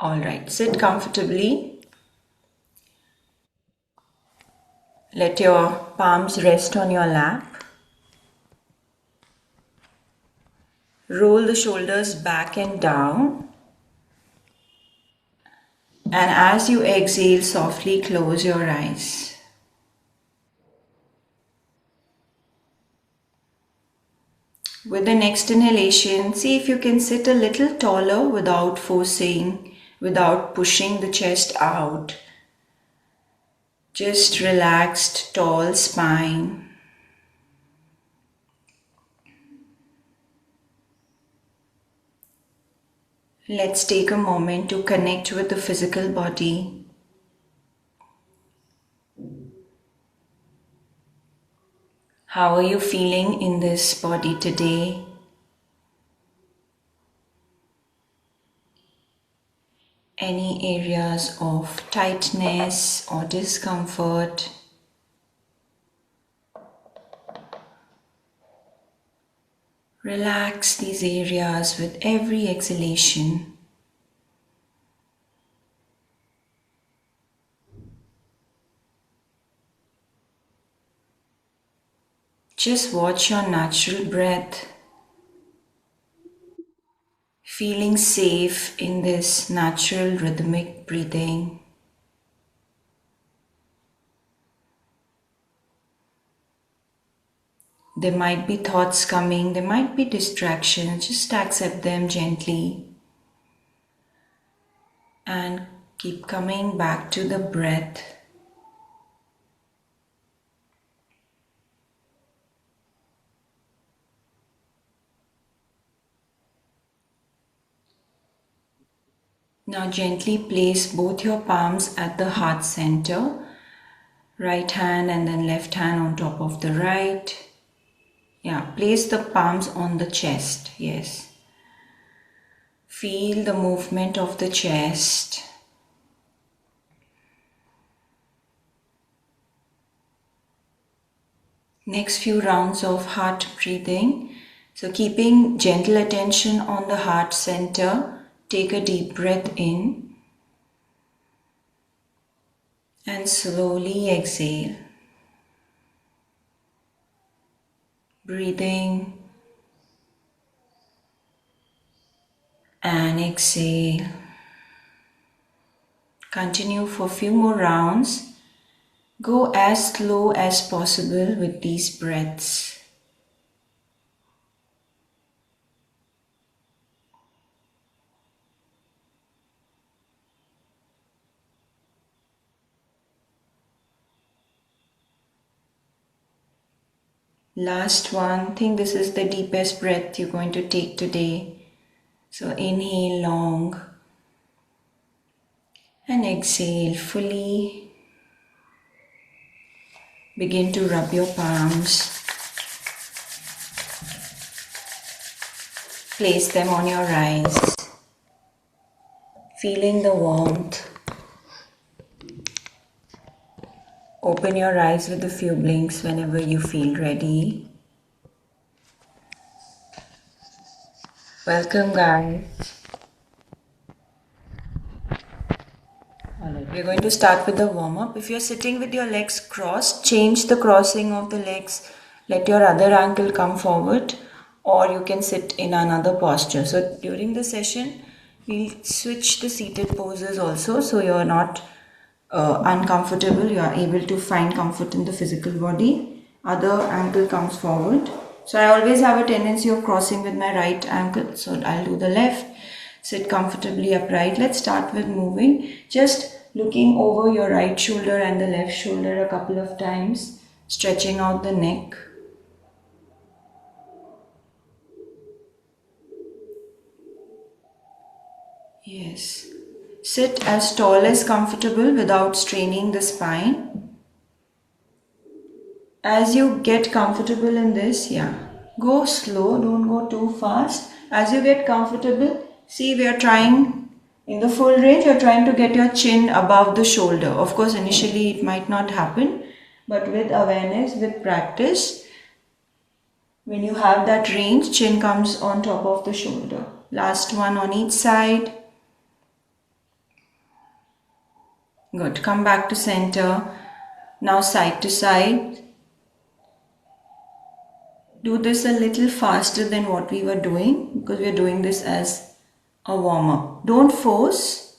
Alright, sit comfortably. Let your palms rest on your lap. Roll the shoulders back and down. And as you exhale, softly close your eyes. With the next inhalation, see if you can sit a little taller without forcing, without pushing the chest out. Just relaxed, tall spine. Let's take a moment to connect with the physical body. How are you feeling in this body today? Any areas of tightness or discomfort? Relax these areas with every exhalation. Just watch your natural breath, feeling safe in this natural rhythmic breathing. There might be thoughts coming, there might be distractions, just accept them gently and keep coming back to the breath. Now gently place both your palms at the heart center, right hand and then left hand on top of the right. Yeah, place the palms on the chest, yes. Feel the movement of the chest. Next few rounds of heart breathing. So keeping gentle attention on the heart center, take a deep breath in and slowly exhale. Breathing and exhale. Continue for a few more rounds. Go as slow as possible with these breaths. Last one. I think this is the deepest breath you're going to take today. So inhale long and exhale fully. Begin to rub your palms. Place them on your eyes, feeling the warmth. Open your eyes with a few blinks whenever you feel ready. Welcome, guys. Alright, we're going to start with the warm-up. If you're sitting with your legs crossed, change the crossing of the legs. Let your other ankle come forward, or you can sit in another posture. So during the session, we'll switch the seated poses also, so you're not uncomfortable. You are able to find comfort in the physical body. Other ankle comes forward. So I always have a tendency of crossing with my right ankle. So I'll do the left. Sit comfortably upright. Let's start with moving. Just looking over your right shoulder and the left shoulder a couple of times. Stretching out the neck. Yes. Sit as tall as comfortable without straining the spine. As you get comfortable in this, go slow, don't go too fast. As you get comfortable, see, we are trying in the full range, you're trying to get your chin above the shoulder. Of course, initially it might not happen, but with awareness, with practice, when you have that range, chin comes on top of the shoulder. Last one on each side. Good. Come back to center. Now side to side. Do this a little faster than what we were doing because we are doing this as a warm-up. Don't force.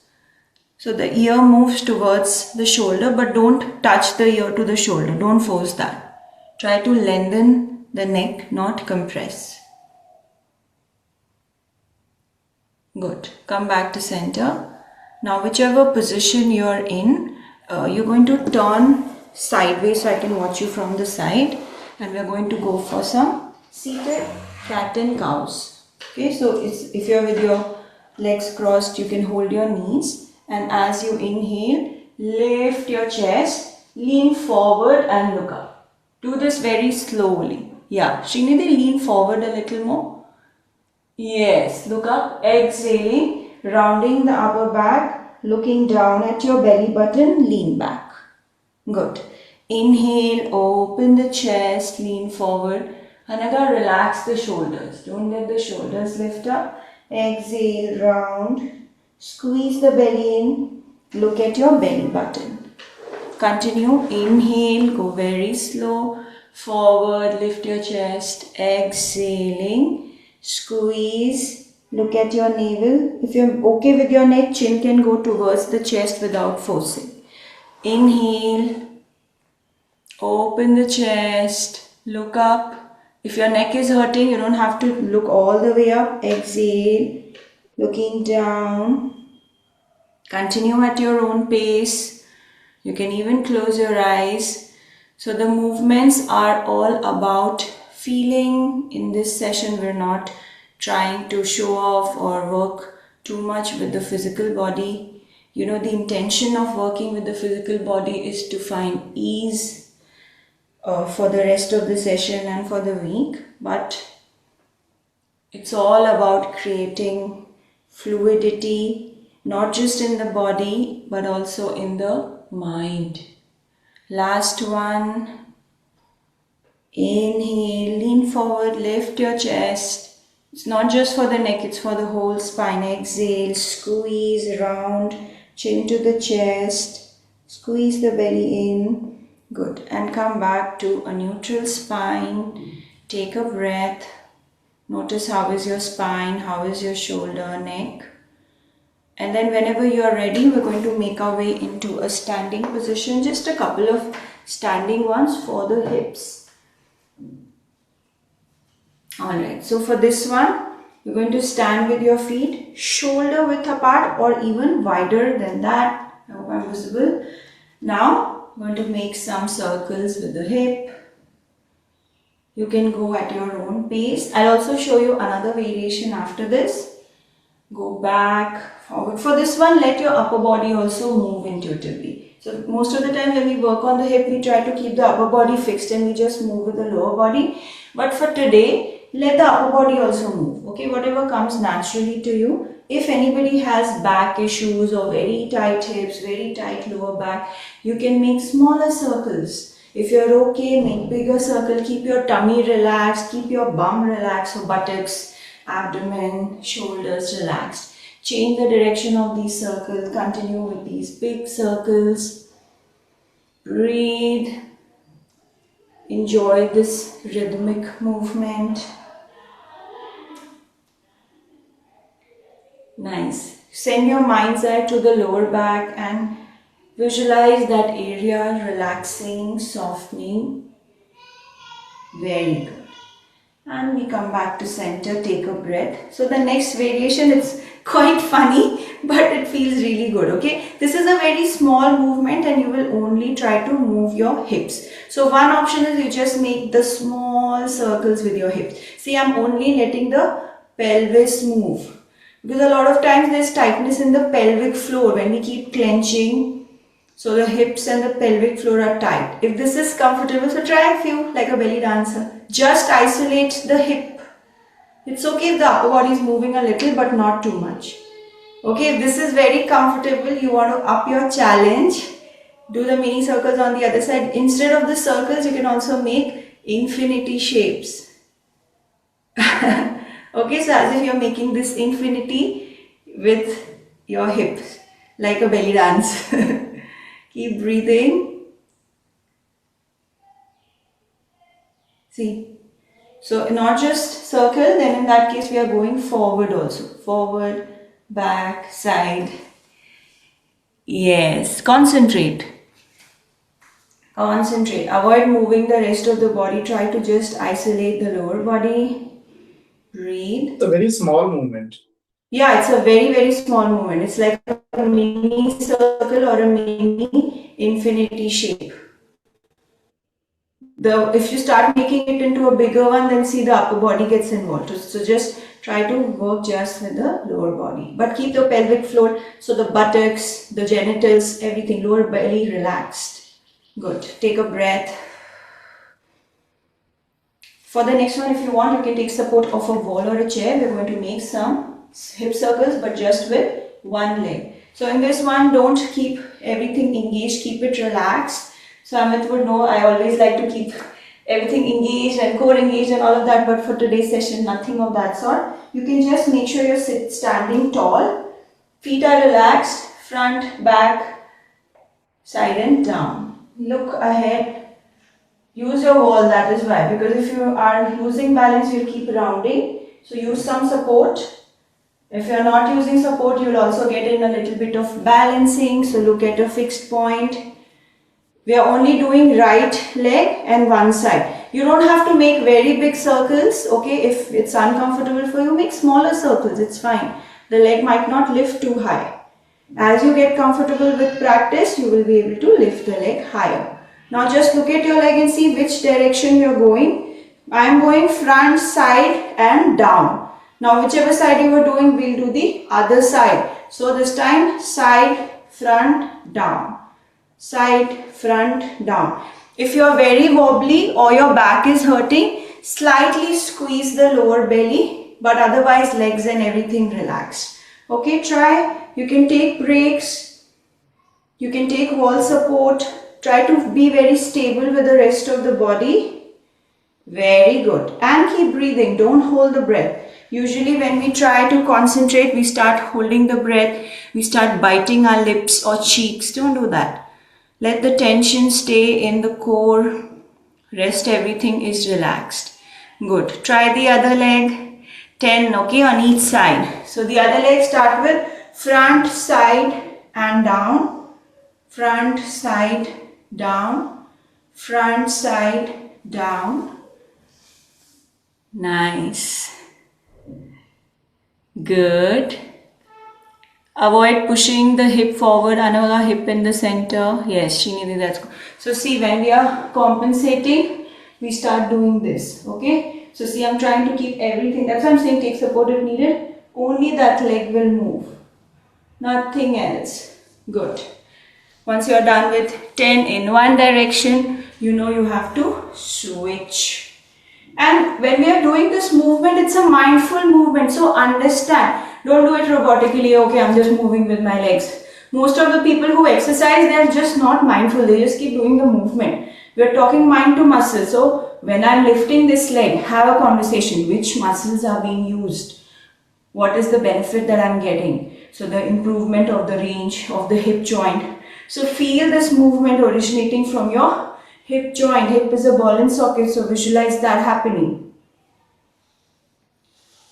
So the ear moves towards the shoulder, but don't touch the ear to the shoulder. Don't force that. Try to lengthen the neck, not compress. Good. Come back to center. Now whichever position you are in, you're going to turn sideways so I can watch you from the side, and we're going to go for some seated cat and cows. Okay, so if you're with your legs crossed, you can hold your knees, and as you inhale, lift your chest, lean forward and look up. Do this very slowly. Yeah, Srinidhi, lean forward a little more. Yes, look up, exhaling, rounding the upper back, looking down at your belly button, lean back. Good. Inhale, open the chest, lean forward. And again, relax the shoulders. Don't let the shoulders lift up. Exhale, round. Squeeze the belly in. Look at your belly button. Continue. Inhale, go very slow. Forward, lift your chest. Exhaling. Squeeze. Look at your navel. If you're okay with your neck, chin can go towards the chest without forcing. Inhale. Open the chest. Look up. If your neck is hurting, you don't have to look all the way up. Exhale. Looking down. Continue at your own pace. You can even close your eyes. So the movements are all about feeling. In this session, we're not trying to show off or work too much with the physical body. You know, the intention of working with the physical body is to find ease for the rest of the session and for the week, but it's all about creating fluidity, not just in the body but also in the mind. Last one. Inhale, lean forward, lift your chest. It's not just for the neck, it's for the whole spine. Exhale, squeeze round, chin to the chest, squeeze the belly in. Good. And come back to a neutral spine. Take a breath. Notice how is your spine, how is your shoulder, neck. And then whenever you are ready, we're going to make our way into a standing position. Just a couple of standing ones for the hips. Alright, so for this one, you're going to stand with your feet shoulder width apart or even wider than that. I hope I'm visible. Now, I'm going to make some circles with the hip. You can go at your own pace. I'll also show you another variation after this. Go back, forward. For this one, let your upper body also move intuitively. So most of the time when we work on the hip, we try to keep the upper body fixed and we just move with the lower body. But for today, let the upper body also move. Okay, whatever comes naturally to you. If anybody has back issues or very tight hips, very tight lower back, you can make smaller circles. If you're okay, make bigger circle. Keep your tummy relaxed, keep your bum relaxed, so buttocks, abdomen, shoulders relaxed. Change the direction of these circles. Continue with these big circles. Breathe. Enjoy this rhythmic movement. Nice. Send your mind's eye to the lower back and visualize that area relaxing, softening. Very good. And we come back to center, take a breath. So the next variation, it's quite funny, but it feels really good, okay? This is a very small movement and you will only try to move your hips. So one option is you just make the small circles with your hips. See, I'm only letting the pelvis move. Because a lot of times there's tightness in the pelvic floor when we keep clenching. So the hips and the pelvic floor are tight. If this is comfortable, so try a few like a belly dancer. Just isolate the hip. It's okay if the upper body is moving a little but not too much. Okay, if this is very comfortable, you want to up your challenge. Do the mini circles on the other side. Instead of the circles, you can also make infinity shapes. Okay, so as if you're making this infinity with your hips, like a belly dance. Keep breathing. See. So not just circle, then in that case we are going forward also. Forward, back, side. Yes, concentrate. Concentrate. Avoid moving the rest of the body. Try to just isolate the lower body. Breathe. It's a very small movement. Yeah, it's a very, very small movement. It's like a mini circle or a mini infinity shape. If you start making it into a bigger one, then see the upper body gets involved. So just try to work just with the lower body. But keep the pelvic floor, so the buttocks, the genitals, everything, lower belly relaxed. Good. Take a breath. For the next one, if you want, you can take support of a wall or a chair. We're going to make some hip circles, but just with one leg. So in this one, don't keep everything engaged, keep it relaxed. So Amit would know I always like to keep everything engaged and core engaged and all of that, but for today's session, nothing of that sort. You can just make sure you're standing tall, feet are relaxed, front, back, side and down. Look ahead. Use your wall, that is why, because if you are losing balance, you'll keep rounding. So use some support. If you are not using support, you will also get in a little bit of balancing. So look at a fixed point. We are only doing right leg and one side. You don't have to make very big circles, okay? If it's uncomfortable for you, make smaller circles, it's fine. The leg might not lift too high. As you get comfortable with practice, you will be able to lift the leg higher. Now just look at your leg and see which direction you are going. I am going front, side and down. Now whichever side you are doing, we'll do the other side. So this time side, front, down. Side, front, down. If you are very wobbly or your back is hurting, slightly squeeze the lower belly, but otherwise legs and everything relaxed. Okay, try. You can take breaks. You can take wall support. Try to be very stable with the rest of the body. Very good. And keep breathing. Don't hold the breath. Usually when we try to concentrate, we start holding the breath. We start biting our lips or cheeks. Don't do that. Let the tension stay in the core. Rest, everything is relaxed. Good. Try the other leg. 10, okay, on each side. So the other leg, start with front, side and down. Front, side, down. Front, side, down. Nice. Good. Avoid pushing the hip forward. Another hip in the center. Yes, Srinidhi, that's good. So see, when we are compensating, we start doing this. Okay. So see, I'm trying to keep everything. That's why I'm saying take support if needed. Only that leg will move. Nothing else. Good. Once you are done with 10 in one direction, you know you have to switch. And when we are doing this movement, it's a mindful movement. So understand. Don't do it robotically. Okay, I'm just moving with my legs. Most of the people who exercise, they are just not mindful. They just keep doing the movement. We are talking mind to muscle. So when I'm lifting this leg, have a conversation. Which muscles are being used? What is the benefit that I'm getting? So the improvement of the range of the hip joint. So feel this movement originating from your hip joint. Hip is a ball and socket, so visualize that happening.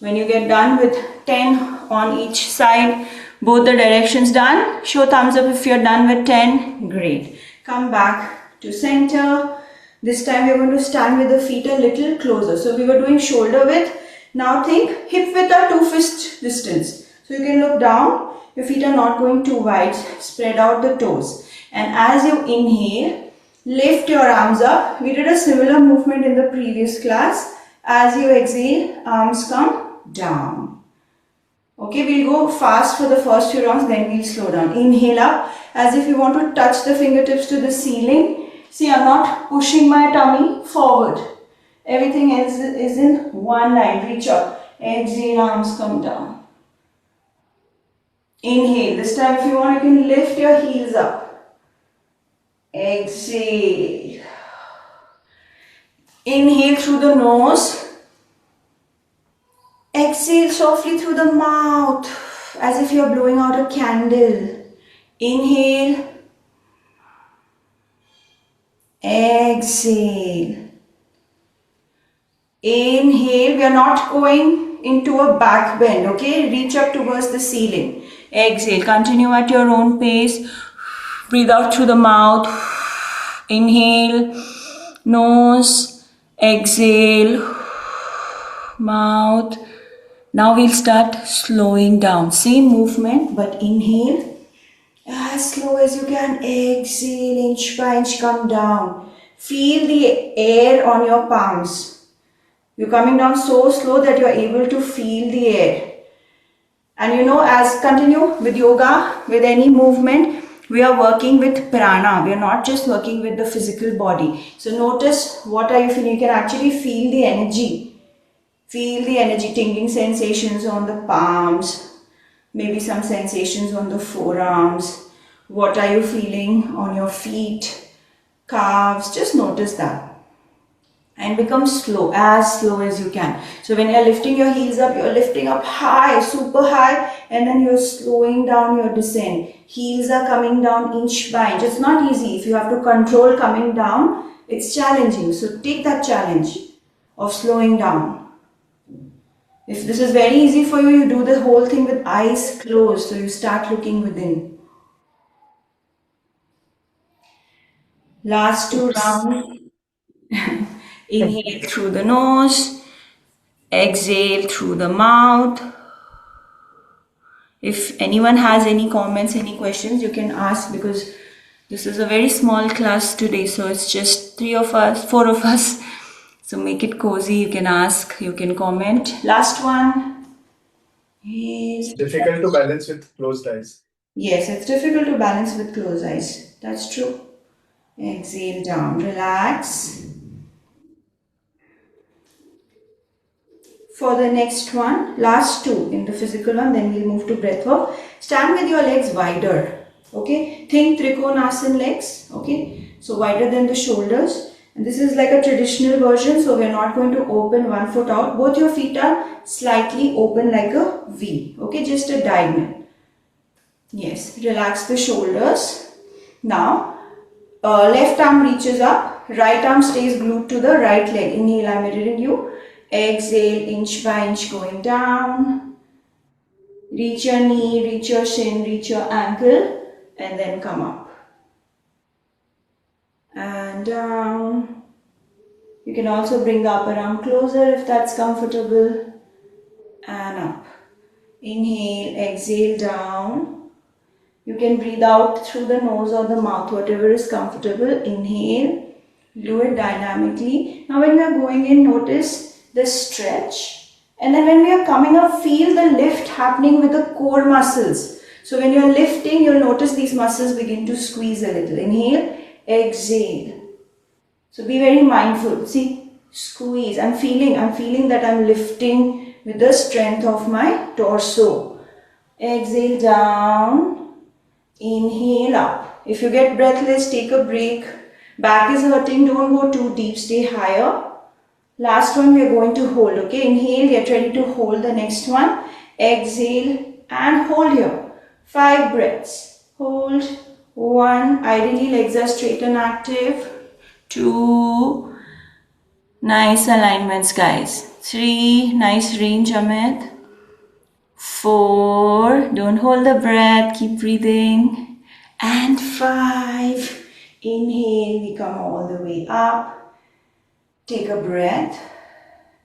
When you get done with 10 on each side, both the directions done, show thumbs up if you're done with 10. Great. Come back to center. This time we're going to stand with the feet a little closer. So we were doing shoulder width. Now think hip width or 2 fist distance. So you can look down. Your feet are not going too wide. Spread out the toes. And as you inhale, lift your arms up. We did a similar movement in the previous class. As you exhale, arms come down. Okay, we'll go fast for the first few rounds, then we'll slow down. Inhale up as if you want to touch the fingertips to the ceiling. See, I'm not pushing my tummy forward. Everything else is in one line. Reach up. Exhale, arms come down. Inhale. This time if you want, you can lift your heels up. Exhale. Inhale through the nose. Exhale softly through the mouth as if you're blowing out a candle. Inhale. exhale. Inhale, we are not going into a back bend, okay? Reach up towards the ceiling. Exhale, continue at your own pace. Breathe out through the mouth. Inhale, nose, exhale, mouth. Now we'll start slowing down. Same movement, but inhale as slow as you can. Exhale, inch by inch, come down. Feel the air on your palms. You're coming down so slow that you're able to feel the air. And as continue with yoga, with any movement, we are working with prana. We are not just working with the physical body. So notice what are you feeling. You can actually feel the energy. Feel the energy, tingling sensations on the palms. Maybe some sensations on the forearms. What are you feeling on your feet, calves? Just notice that. And become slow, as slow as you can. So when you're lifting your heels up, you're lifting up high, super high, and then you're slowing down your descent. Heels are coming down inch by inch. It's not easy. If you have to control coming down, it's challenging. So take that challenge of slowing down. If this is very easy for you, you do the whole thing with eyes closed. So you start looking within. Last two rounds. Inhale through the nose, exhale through the mouth. If anyone has any comments, any questions, you can ask, because this is a very small class today, so it's just 4 of us. So make it cozy. You can ask, you can comment. Last one is difficult to balance with closed eyes. Yes, it's difficult to balance with closed eyes. That's true. Exhale down, relax. For the next one, last two in the physical one, then we'll move to breathwork. Stand with your legs wider. Okay, think Trikonasana legs. Okay, so wider than the shoulders. And this is like a traditional version, so we're not going to open one foot out. Both your feet are slightly open like a V. Okay, just a diagonal. Yes, relax the shoulders. Now, left arm reaches up, right arm stays glued to the right leg. Inhale, I'm mirroring you. Exhale, inch by inch going down. Reach your knee, reach your shin, reach your ankle, and then come up. And down. You can also bring the upper arm closer if that's comfortable. And up. Inhale, exhale, down. You can breathe out through the nose or the mouth, whatever is comfortable. Inhale, do it dynamically. Now when we are going in, notice the stretch. And then when we are coming up, feel the lift happening with the core muscles. So when you are lifting, you'll notice these muscles begin to squeeze a little. Inhale, exhale. So be very mindful. See, squeeze. I'm feeling that I'm lifting with the strength of my torso. Exhale down. Inhale up. If you get breathless, take a break. Back is hurting, don't go too deep, stay higher. Last one we are going to hold, okay? Inhale, get ready to hold the next one. Exhale and hold here. 5 breaths. Hold. 1. Ideally legs are straight and active. 2. Nice alignments, guys. 3. Nice range, Amit. 4. Don't hold the breath, keep breathing. And 5. Inhale, we come all the way up. Take a breath.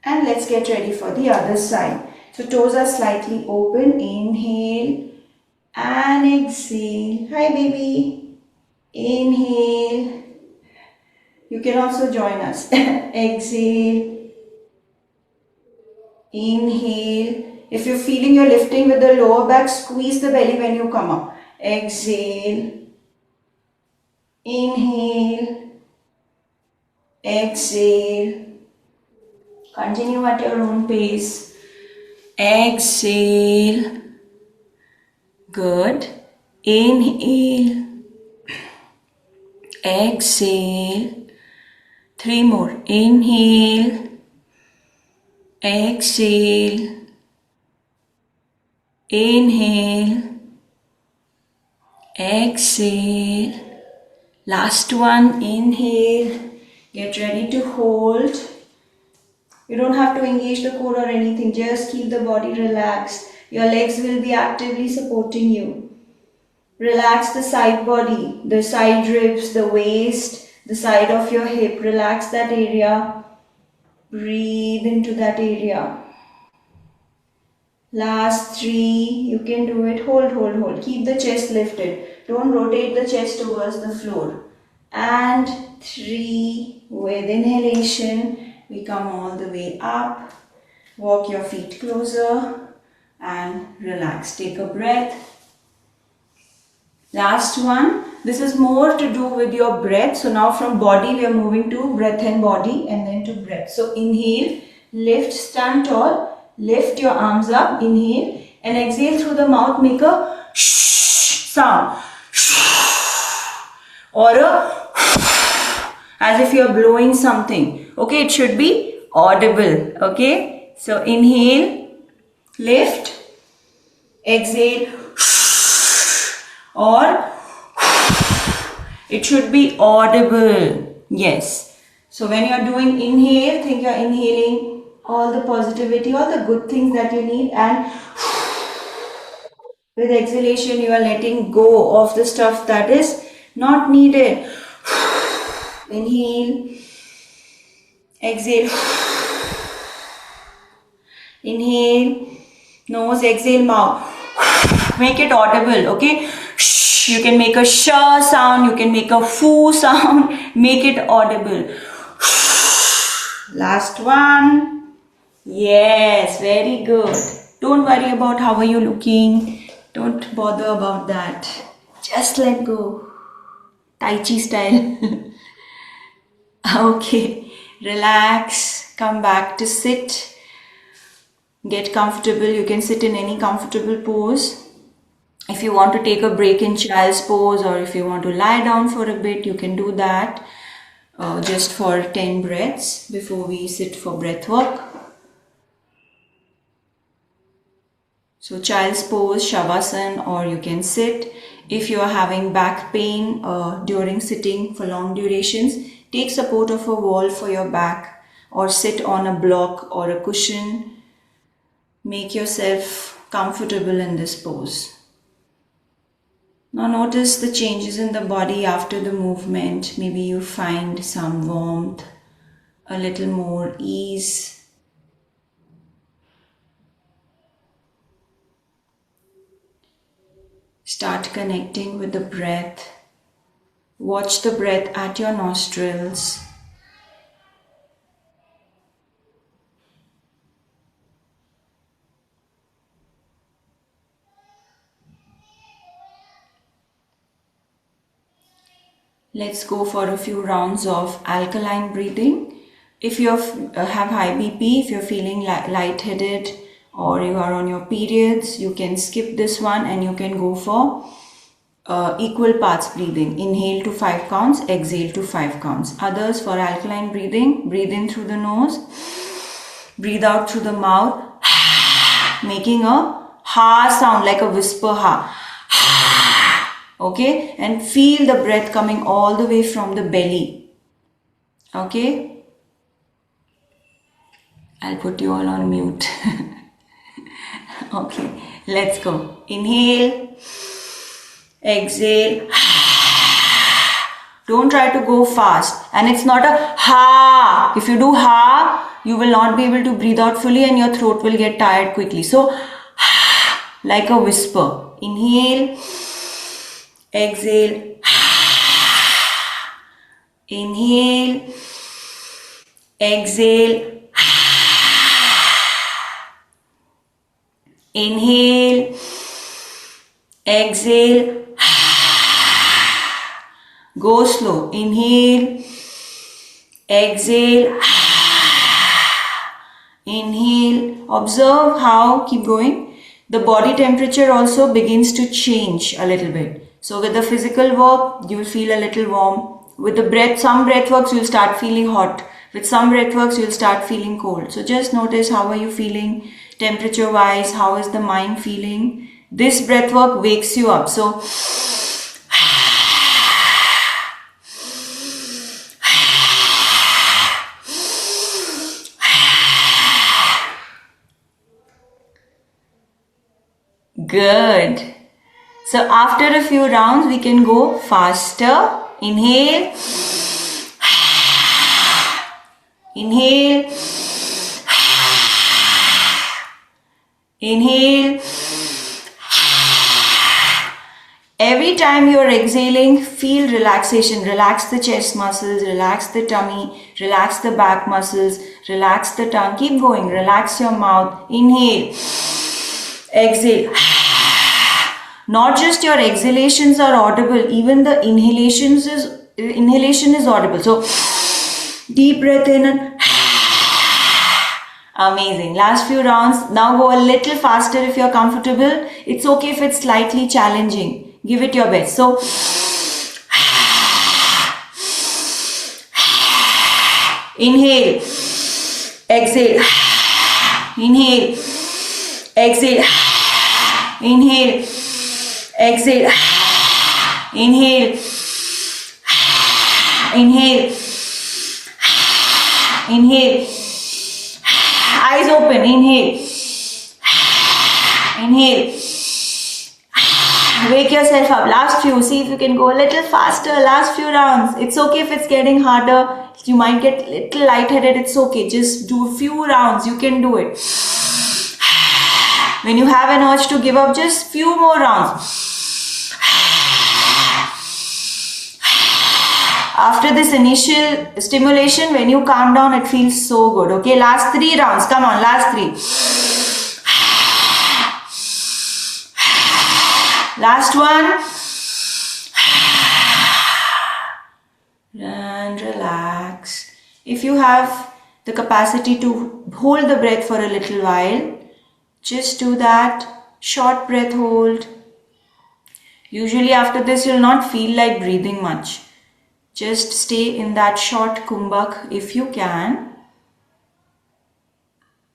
And let's get ready for the other side. So toes are slightly open. Inhale and exhale. Hi baby. Inhale. You can also join us. Exhale. Inhale. If you're feeling you're lifting with the lower back, squeeze the belly when you come up. Exhale. Inhale. Exhale. Continue at your own pace. Exhale. Good. Inhale. Exhale. 3 more. Inhale. Exhale. Inhale. Exhale. Last one, inhale, get ready to hold. You don't have to engage the core or anything, just keep the body relaxed. Your legs will be actively supporting you. Relax the side body, the side ribs, the waist, the side of your hip. Relax that area. Breathe into that area. Last 3, you can do it. Hold, hold, hold. Keep the chest lifted. Don't rotate the chest towards the floor. And 3, with inhalation, we come all the way up. Walk your feet closer and relax. Take a breath. Last one. This is more to do with your breath. So now from body we are moving to breath and body and then to breath. So inhale, lift, stand tall. Lift your arms up, inhale, and exhale through the mouth, make a shh sound. Or a as if you are blowing something. Okay, it should be audible. Okay, so inhale, lift, exhale, or it should be audible. Yes. So when you are doing inhale, think you are inhaling all the positivity, all the good things that you need, and with exhalation you are letting go of the stuff that is not needed. Inhale, exhale, inhale, nose, exhale, mouth. Make it audible, okay? You can make a sh sound, you can make a foo sound, make it audible. Last one. Yes, very good. Don't worry about how are you looking. Don't bother about that. Just let go. Tai Chi style. Okay. Relax. Come back to sit. Get comfortable. You can sit in any comfortable pose. If you want to take a break in child's pose or if you want to lie down for a bit, you can do that. Just for 10 breaths before we sit for breath work. So child's pose, shavasana, or you can sit. If you are having back pain during sitting for long durations, take support of a wall for your back or sit on a block or a cushion. Make yourself comfortable in this pose. Now notice the changes in the body after the movement. Maybe you find some warmth, a little more ease. Start connecting with the breath. Watch the breath at your nostrils. Let's go for a few rounds of alkaline breathing. If you have high BP, if you're feeling lightheaded or you are on your periods, you can skip this one and you can go for equal parts breathing. Inhale to 5 counts, exhale to 5 counts. Others for alkaline breathing, breathe in through the nose, breathe out through the mouth, making a ha sound like a whisper ha. Okay, and feel the breath coming all the way from the belly. Okay, I'll put you all on mute. Okay, let's go. Inhale, exhale. Don't try to go fast, and it's not a ha. If you do ha, you will not be able to breathe out fully and your throat will get tired quickly. So like a whisper. Inhale, exhale, inhale, exhale, inhale, exhale, go slow. Inhale, exhale, inhale. Observe how, keep going, the body temperature also begins to change a little bit. So with the physical work, you will feel a little warm. With the breath, some breath works, you will start feeling hot. With some breath works, you will start feeling cold. So just notice how are you feeling temperature wise, how is the mind feeling. This breath work wakes you up. So Good. So after a few rounds, we can go faster. Inhale. Inhale. Inhale. Every time you're exhaling, feel relaxation. Relax the chest muscles, relax the tummy, relax the back muscles, relax the tongue. Keep going. Relax your mouth. Inhale. Exhale. Not just your exhalations are audible, even the inhalation is audible. So deep breath in and amazing. Last few rounds. Now go a little faster if you're comfortable. It's okay if it's slightly challenging. Give it your best. So inhale, exhale, inhale, exhale, inhale, exhale, inhale, inhale, inhale, eyes open, inhale, inhale, wake yourself up. Last few, see if you can go a little faster. Last few rounds. It's okay if it's getting harder. You might get a little lightheaded. It's okay. Just do a few rounds. You can do it. When you have an urge to give up, just few more rounds. After this initial stimulation, when you calm down, it feels so good. Okay, last 3 rounds. Come on, last 3. Last one. And relax. If you have the capacity to hold the breath for a little while, just do that. Short breath hold. Usually after this, you'll not feel like breathing much. Just stay in that short kumbhak if you can.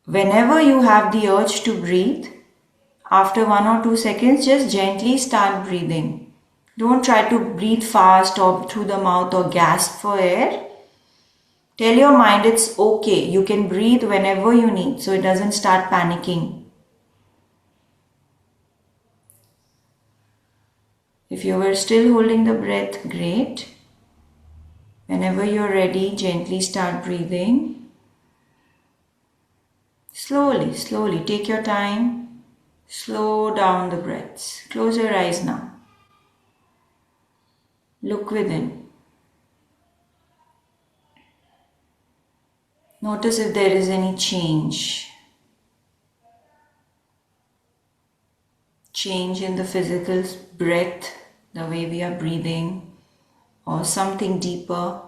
Whenever you have the urge to breathe, after 1 or 2 seconds, just gently start breathing. Don't try to breathe fast or through the mouth or gasp for air. Tell your mind it's okay. You can breathe whenever you need, so it doesn't start panicking. If you were still holding the breath, great. Whenever you're ready, gently start breathing. Slowly, slowly, take your time. Slow down the breaths. Close your eyes now. Look within. Notice if there is any change. Change in the physical breath, the way we are breathing, or something deeper.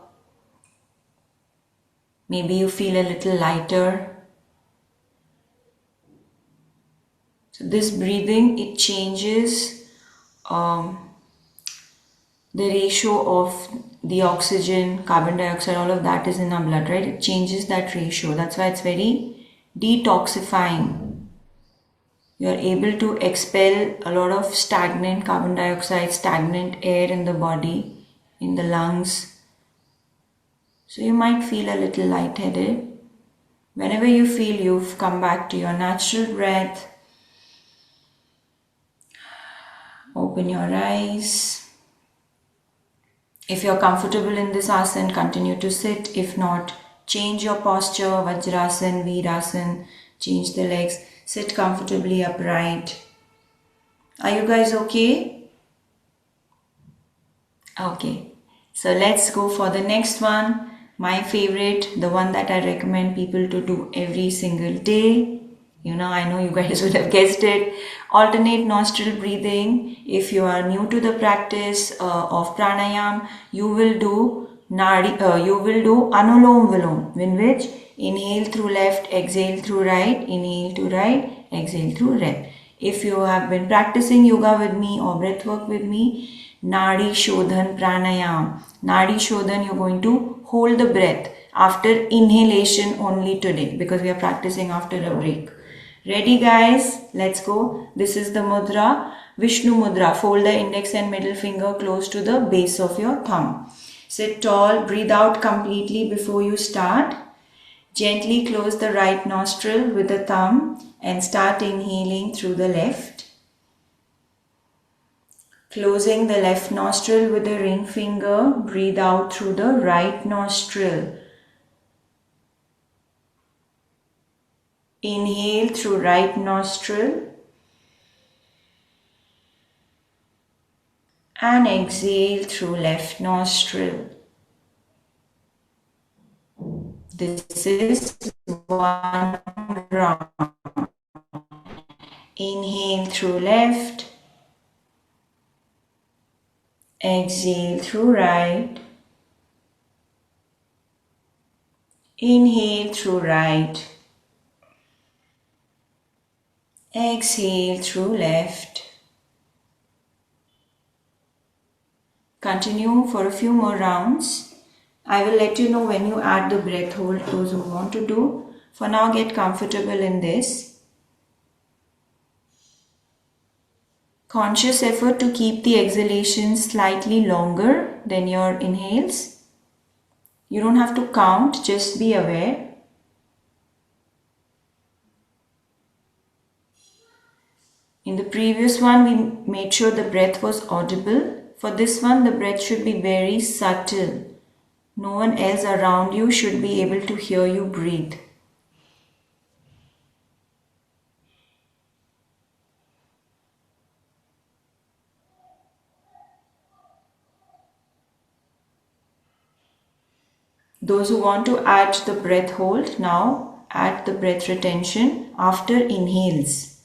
Maybe you feel a little lighter. So this breathing, it changes the ratio of the oxygen, carbon dioxide, all of that is in our blood, right? It changes that ratio. That's why it's very detoxifying. You're able to expel a lot of stagnant carbon dioxide, stagnant air in the body, in the lungs. So you might feel a little lightheaded. Whenever you feel you've come back to your natural breath, open your eyes. If you're comfortable in this asana, continue to sit. If not, change your posture, Vajrasan, Veerasan, change the legs. Sit comfortably upright. Are you guys okay? Okay. So let's go for the next one. My favorite, the one that I recommend people to do every single day. I know you guys would have guessed it. Alternate nostril breathing. If you are new to the practice of pranayama, you will do anulom vilom, in which inhale through left, exhale through right, inhale to right, exhale through left. If you have been practicing yoga with me or breathwork with me, Nadi Shodhan Pranayama. Nadi Shodhan, you're going to hold the breath after inhalation only today, because we are practicing after a break. Ready guys? Let's go. This is the mudra, Vishnu mudra. Fold the index and middle finger close to the base of your thumb. Sit tall, breathe out completely before you start. Gently close the right nostril with the thumb and start inhaling through the left. Closing the left nostril with the ring finger, breathe out through the right nostril. Inhale through right nostril and exhale through left nostril. This is one round. Inhale through left, exhale through right, inhale through right, exhale through left. Continue for a few more rounds. I will let you know when you add the breath hold, those who want to do. For now, get comfortable in this. Conscious effort to keep the exhalations slightly longer than your inhales. You don't have to count, just be aware. In the previous one, we made sure the breath was audible. For this one, the breath should be very subtle. No one else around you should be able to hear you breathe. Those who want to add the breath hold, now add the breath retention after inhales.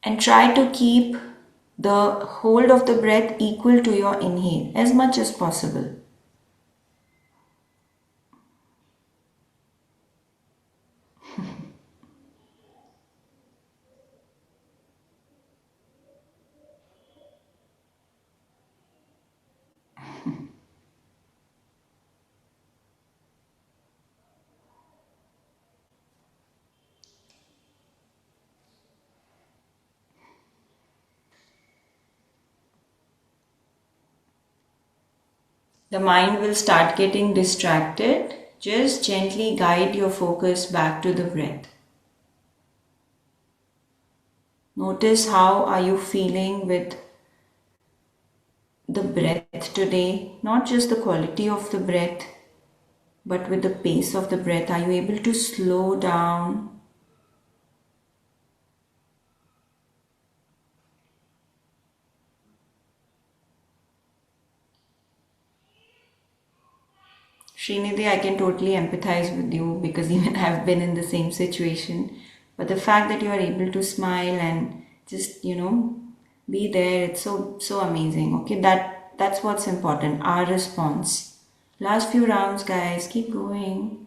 And try to keep the hold of the breath equal to your inhale as much as possible. The mind will start getting distracted. Just gently guide your focus back to the breath. Notice how are you feeling with the breath today. Not just the quality of the breath, but with the pace of the breath. Are you able to slow down? Srinidhi, I can totally empathize with you because even I've been in the same situation. But the fact that you are able to smile and just, be there, it's so amazing. Okay, that's what's important, our response. Last few rounds, guys, keep going.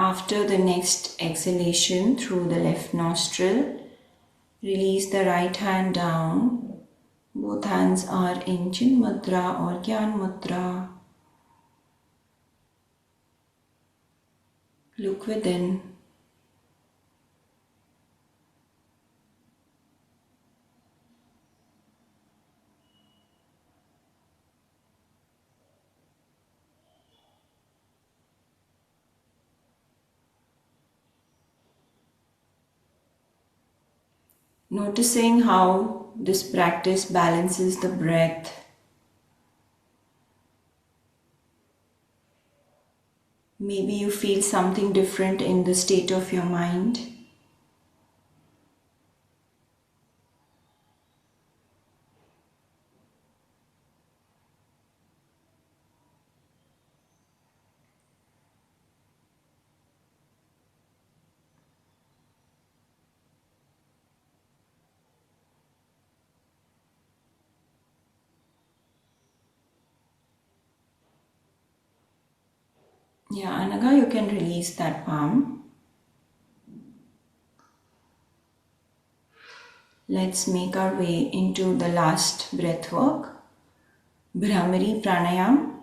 After the next exhalation through the left nostril, release the right hand down. Both hands are in Chin Mudra or Gyan Mudra. Look within. Noticing how this practice balances the breath. Maybe you feel something different in the state of your mind. Yeah, Anaga, you can release that palm. Let's make our way into the last breath work. Bhramari Pranayama.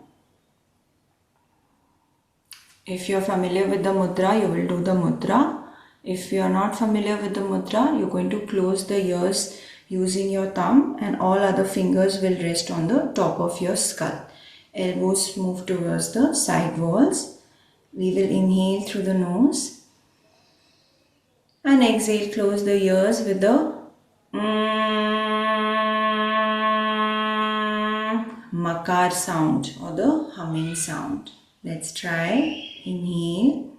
If you're familiar with the mudra, you will do the mudra. If you're not familiar with the mudra, you're going to close the ears using your thumb and all other fingers will rest on the top of your skull. Elbows move towards the side walls. We will inhale through the nose and exhale, close the ears with the makar sound or the humming sound. Let's try. Inhale.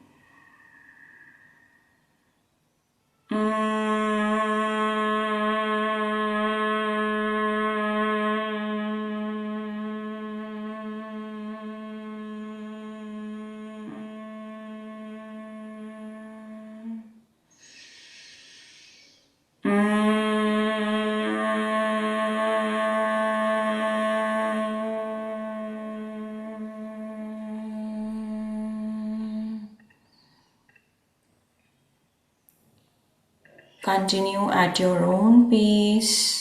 Continue at your own pace.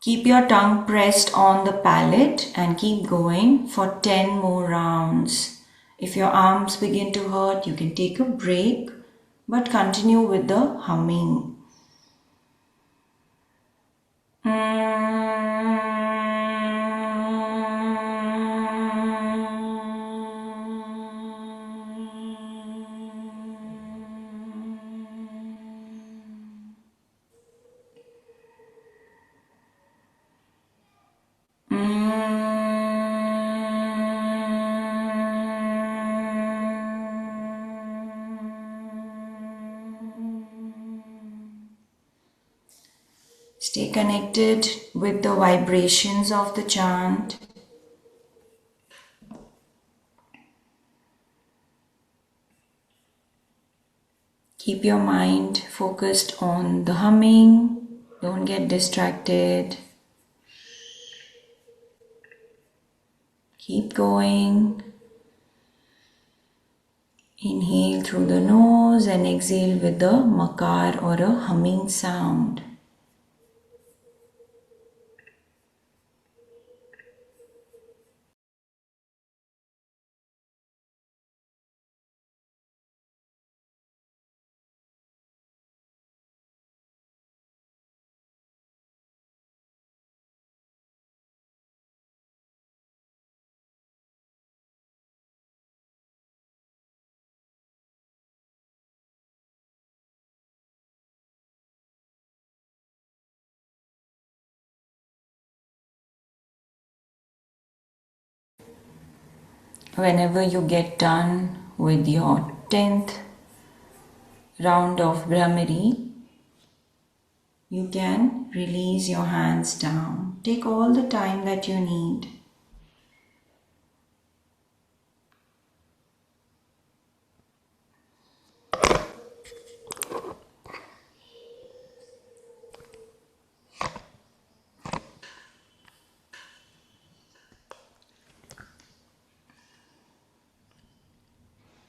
Keep your tongue pressed on the palate and keep going for 10 more rounds. If your arms begin to hurt, you can take a break, but continue with the humming. Stay connected with the vibrations of the chant. Keep your mind focused on the humming. Don't get distracted. Keep going. Inhale through the nose and exhale with the makar or a humming sound. Whenever you get done with your 10th round of Bhramari, you can release your hands down. Take all the time that you need.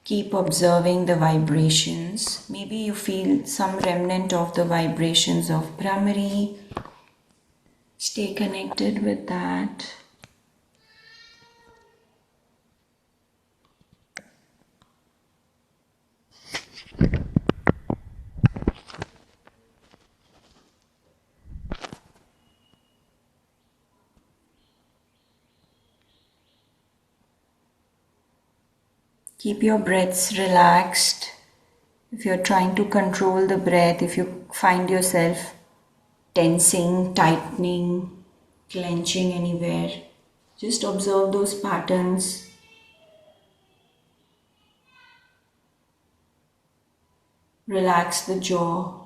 Keep observing the vibrations. Maybe you feel some remnant of the vibrations of Bhramari. Stay connected with that. Keep your breaths relaxed. If you're trying to control the breath, if you find yourself tensing, tightening, clenching anywhere, just observe those patterns. Relax the jaw.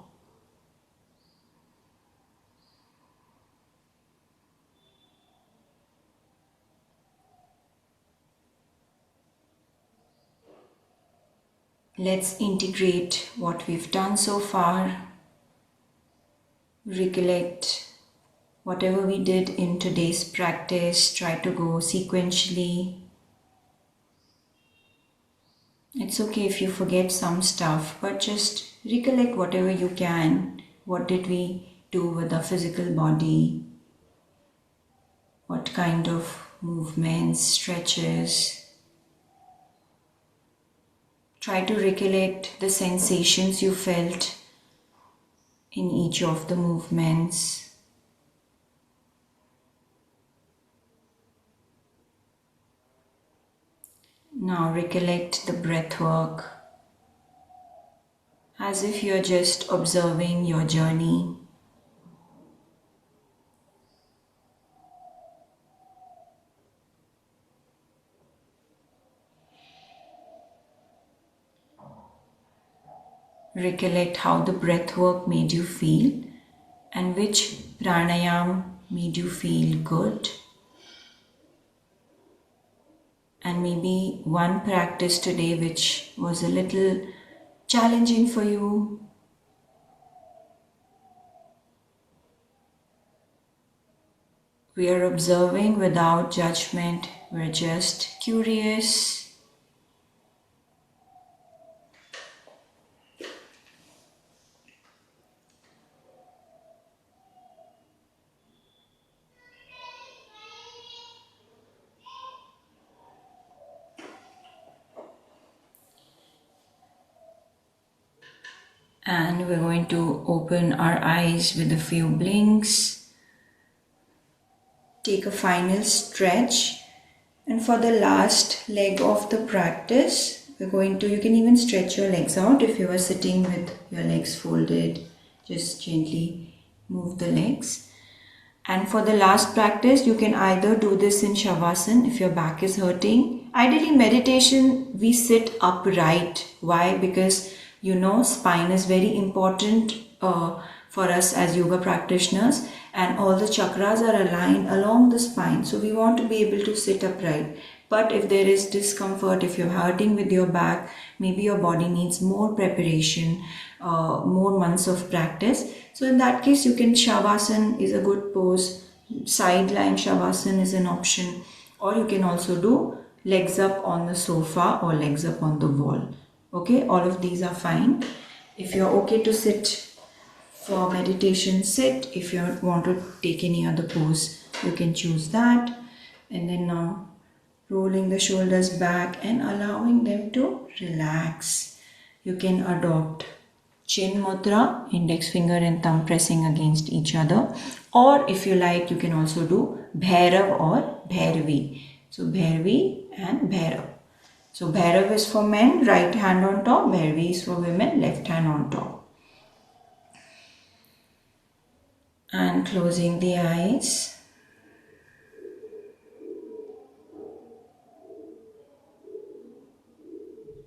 Let's integrate what we've done so far. Recollect whatever we did in today's practice, try to go sequentially. It's okay if you forget some stuff, but just recollect whatever you can. What did we do with the physical body? What kind of movements, stretches? Try to recollect the sensations you felt in each of the movements. Now recollect the breath work as if you're just observing your journey. Recollect how the breath work made you feel and which pranayam made you feel good. And maybe one practice today which was a little challenging for you. We are observing without judgment. We're just curious. And we're going to open our eyes with a few blinks. Take a final stretch. And for the last leg of the practice, you can even stretch your legs out if you are sitting with your legs folded. Just gently move the legs. And for the last practice, you can either do this in Shavasana if your back is hurting. Ideally, meditation, we sit upright. Why? Because spine is very important for us as yoga practitioners, and all the chakras are aligned along the spine. So we want to be able to sit upright. But if there is discomfort, if you're hurting with your back, maybe your body needs more preparation, more months of practice. So in that case, Shavasana is a good pose. Sideline Shavasana is an option. Or you can also do legs up on the sofa or legs up on the wall. Okay, all of these are fine. If you're okay to sit for meditation, sit. If you want to take any other pose, you can choose that. And then now rolling the shoulders back and allowing them to relax. You can adopt chin mudra, index finger and thumb pressing against each other. Or if you like, you can also do Bhairav or Bhairavi. So Bhairavi and Bhairav. So Bhairav is for men, right hand on top. Bhairavi is for women, left hand on top. And closing the eyes.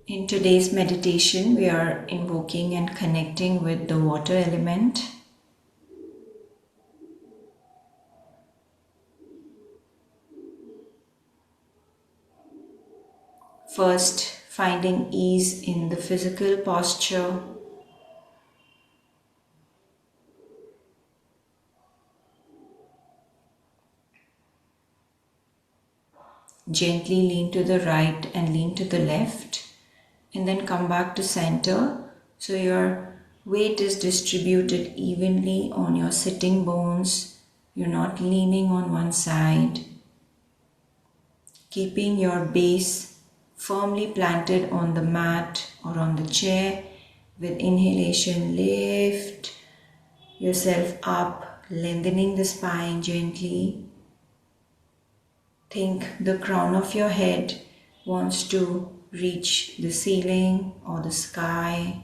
In today's meditation, we are invoking and connecting with the water element. First, finding ease in the physical posture. Gently lean to the right and lean to the left, and then come back to center. So your weight is distributed evenly on your sitting bones. You're not leaning on one side. Keeping your base firmly planted on the mat or on the chair. With inhalation, lift yourself up, lengthening the spine gently. Think the crown of your head wants to reach the ceiling or the sky.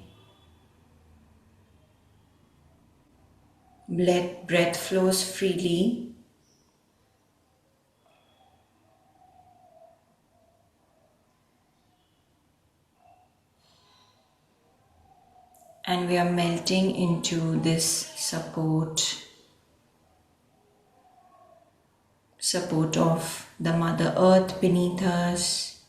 Breath flows freely. And we are melting into this support of the Mother Earth beneath us.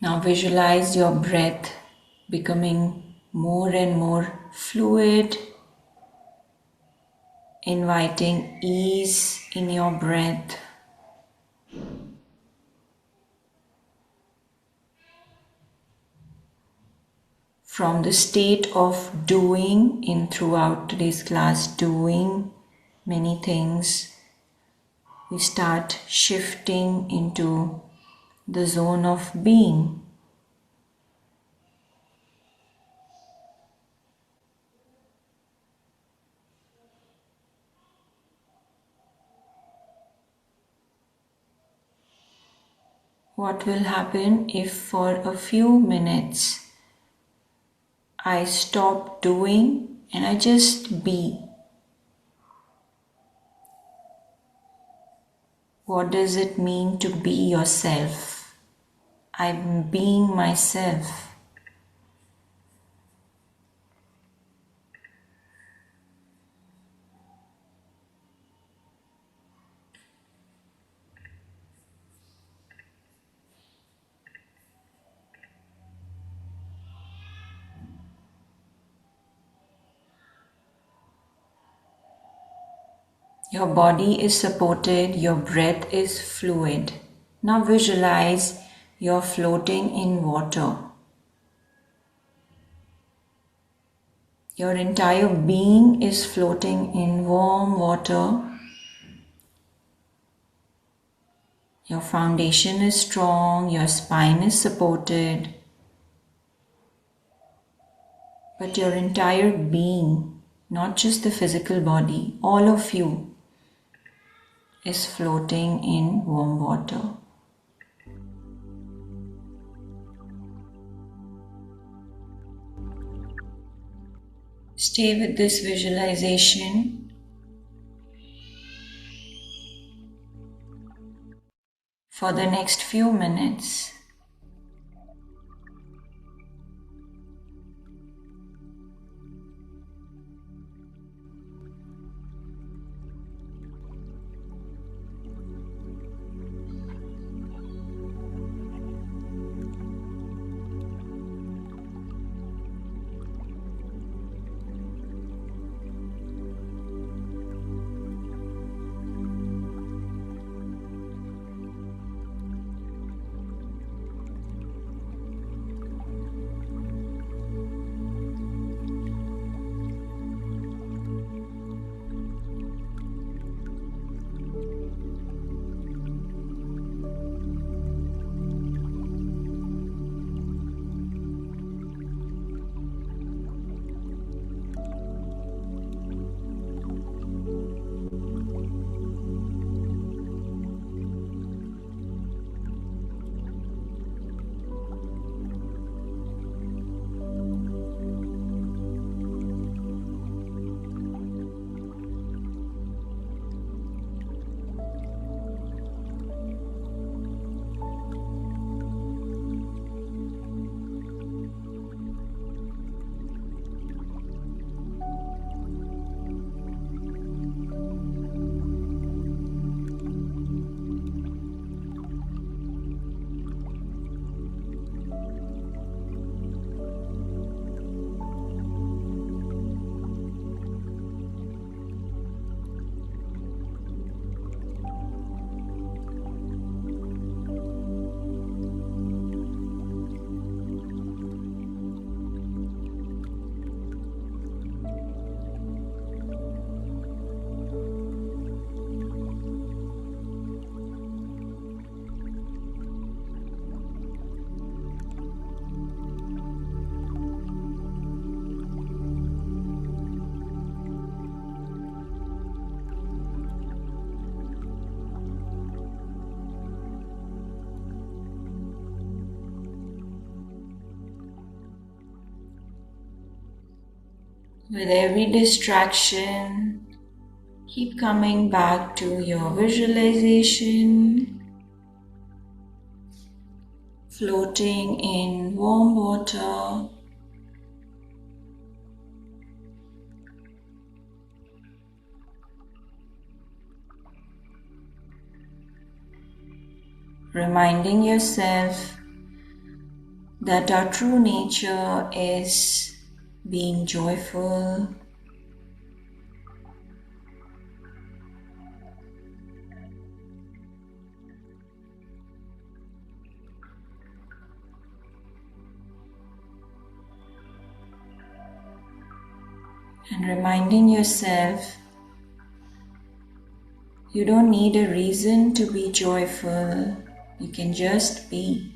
Now visualize your breath becoming more and more fluid, inviting ease in your breath. From the state of doing in throughout today's class, doing many things, we start shifting into the zone of being. What will happen if for a few minutes I stop doing and I just be? What does it mean to be yourself? I'm being myself. Your body is supported, your breath is fluid. Now visualize you're floating in water. Your entire being is floating in warm water. Your foundation is strong, your spine is supported. But your entire being, not just the physical body, all of you is floating in warm water. Stay with this visualization for the next few minutes. With every distraction, keep coming back to your visualization, floating in warm water. Reminding yourself that our true nature is being joyful, and reminding yourself you don't need a reason to be joyful, you can just be.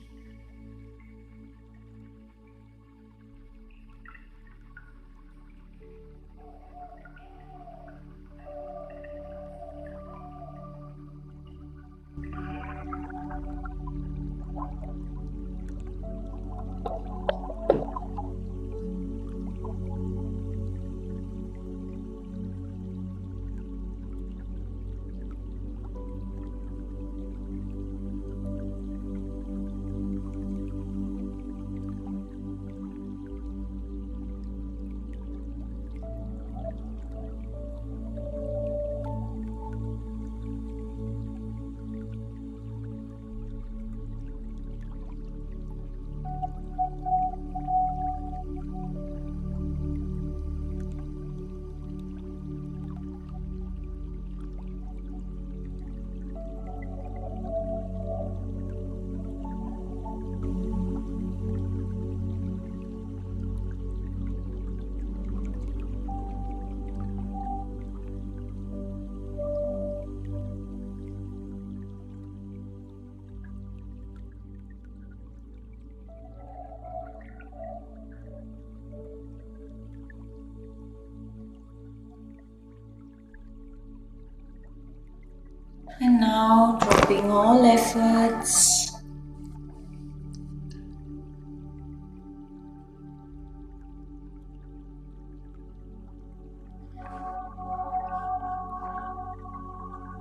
And now dropping all efforts,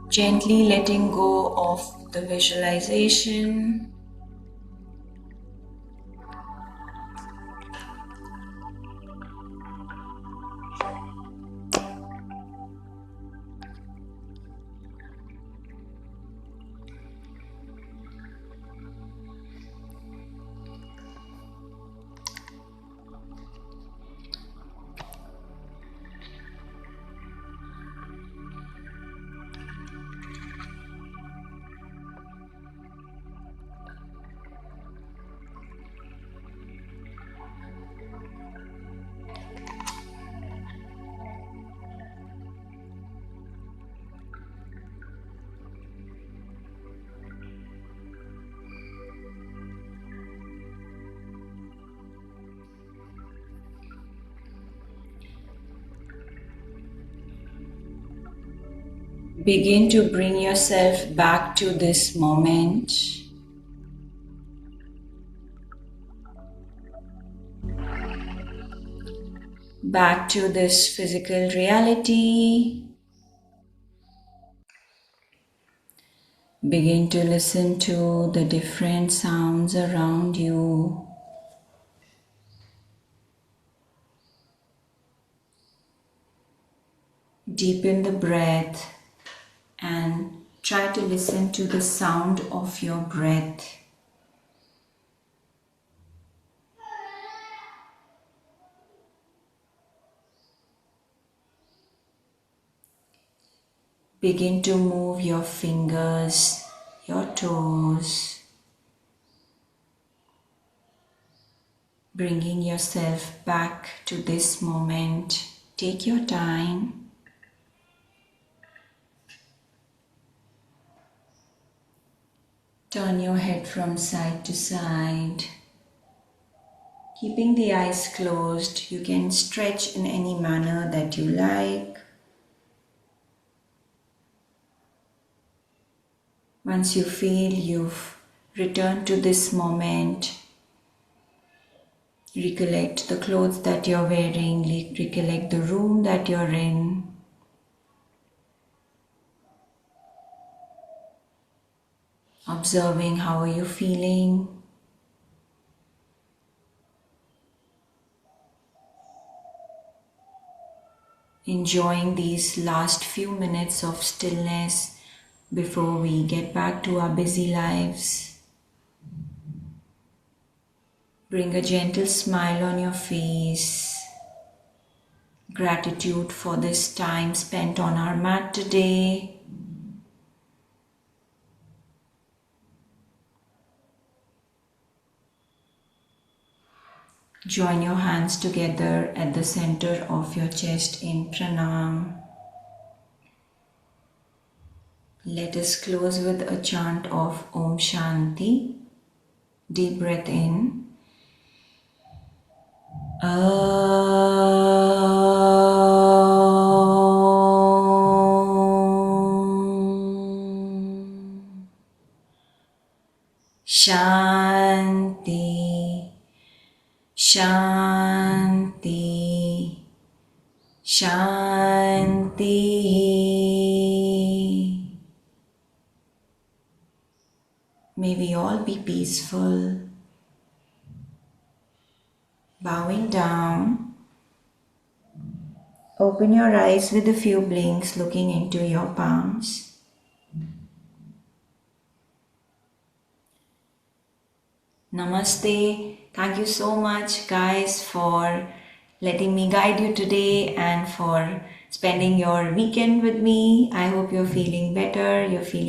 gently letting go of the visualization. Begin to bring yourself back to this moment. Back to this physical reality. Begin to listen to the different sounds around you. Deepen the breath and try to listen to the sound of your breath. Begin to move your fingers, your toes, bringing yourself back to this moment. Take your time. Turn your head from side to side. Keeping the eyes closed, you can stretch in any manner that you like. Once you feel you've returned to this moment, recollect the clothes that you're wearing, recollect the room that you're in. Observing how are you feeling. Enjoying these last few minutes of stillness before we get back to our busy lives. Bring a gentle smile on your face. Gratitude for this time spent on our mat today. Join your hands together at the center of your chest in pranayama. Let us close with a chant of Om Shanti. Deep breath in. Shanti, Shanti, Shanti. May we all be peaceful. Bowing down. Open your eyes with a few blinks, looking into your palms. Namaste. Thank you so much, guys, for letting me guide you today and for spending your weekend with me. I hope you're feeling better. You're feeling